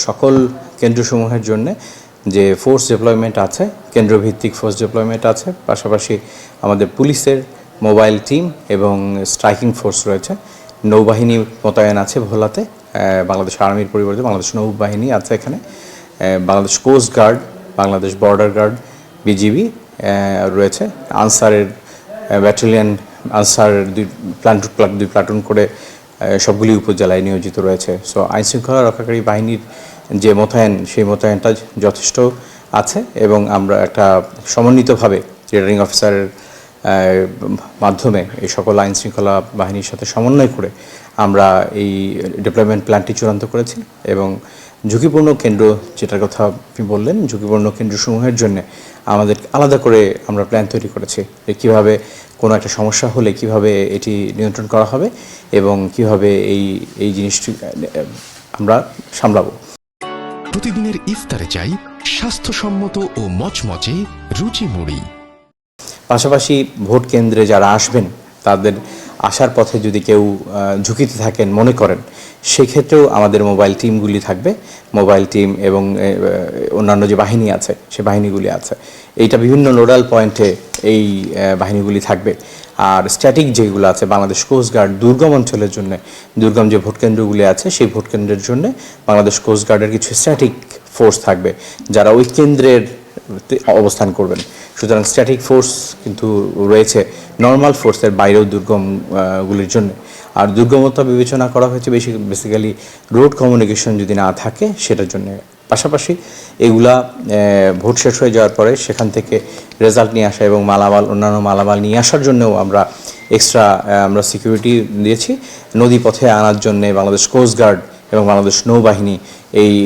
সকল কেন্দ্রসমূহের জন্য যে ফোর্স ডেপ্লয়মেন্ট আছে, কেন্দ্রভিত্তিক ফোর্স ডেপ্লয়মেন্ট আছে, পাশাপাশি আমাদের পুলিশের মোবাইল টিম এবং স্ট্রাইকিং ফোর্স রয়েছে। নৌবাহিনী মোতায়েন আছে ভোলাতে, বাংলাদেশ আর্মির পরিবর্তে বাংলাদেশ নৌবাহিনী আছে এখানে, Bangladesh coast guard, Bangladesh border guard, BGB রয়েছে, আনসারের ব্যাটালিয়ন, আনসারের দুই প্লাটুন করে সবগুলি উপজেলায় নিয়োজিত রয়েছে। সো আইনশৃঙ্খলা রক্ষাকারী বাহিনীর যে মোতায়েন, সেই মোতায়েনটা যথেষ্ট আছে এবং আমরা একটা সমন্বিতভাবে রিটার্নিং অফিসারের মাধ্যমে এই সকল আইনশৃঙ্খলা বাহিনীর সাথে সমন্বয় করে আমরা এই ডেপ্লয়মেন্ট প্ল্যানটি চূড়ান্ত করেছি এবং ঝুঁকিপূর্ণ কেন্দ্র, যেটার কথা আপনি বললেন, ঝুঁকিপূর্ণ কেন্দ্রসমূহের জন্য আমাদের আলাদা করে আমরা প্ল্যান তৈরি করেছি যে কীভাবে কোনো একটা সমস্যা হলে কিভাবে এটি নিয়ন্ত্রণ করা হবে এবং কিভাবে এই জিনিসটি আমরা সামলাবো। প্রতিদিনের ইফতারে চাই স্বাস্থ্যসম্মত ও মচমচে রুচি মুড়ি। পাশাপাশি ভোট কেন্দ্রে যারা আসবেন তাদের আসার পথে যদি কেউ ঝুঁকিতে থাকেন মনে করেন, সেক্ষেত্রেও আমাদের মোবাইল টিমগুলি থাকবে, মোবাইল টিম এবং অন্যান্য যে বাহিনী আছে সে বাহিনীগুলি আছে। এইটা বিভিন্ন নোডাল পয়েন্টে এই বাহিনীগুলি থাকবে। আর স্ট্যাটিক যেগুলো আছে, বাংলাদেশ কোস্ট গার্ড দুর্গম অঞ্চলের জন্য, দুর্গম যে ভোট কেন্দ্রগুলি আছে সেই ভোট কেন্দ্রের জন্য বাংলাদেশ কোস্ট গার্ডের কিছু স্ট্যাটিক ফোর্স থাকবে যারা ওই কেন্দ্রের অবস্থান করবেন। সুতরাং স্ট্যাটিক ফোর্স কিন্তু রয়েছে নর্মাল ফোর্সের বাইরেও দুর্গমগুলির জন্য। আর দুর্গমতা বিবেচনা করা হয়েছে বেসিক্যালি রোড কমিউনিকেশন যদি না থাকে সেটার জন্য। পাশাপাশি এগুলা ভোট শেষ হয়ে যাওয়ার পরে সেখান থেকে রেজাল্ট নিয়ে আসা এবং অন্যান্য মালামাল নিয়ে আসার জন্যও আমরা এক্সট্রা সিকিউরিটি দিয়েছি। নদীপথে আনার জন্য বাংলাদেশ কোস্ট গার্ড এবং বাংলাদেশ নৌবাহিনী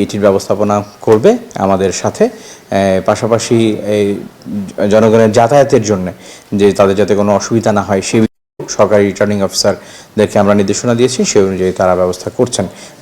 এটির ব্যবস্থাপনা করবে আমাদের সাথে। পাশাপাশি এই জনগণের যাতায়াতের জন্য যে তাদের যাতে কোনো অসুবিধা না হয় সেই সরকারি রিটার্নিং অফিসারদেরকে আমরা নির্দেশনা দিয়েছি, সেই অনুযায়ী তারা ব্যবস্থা করছেন।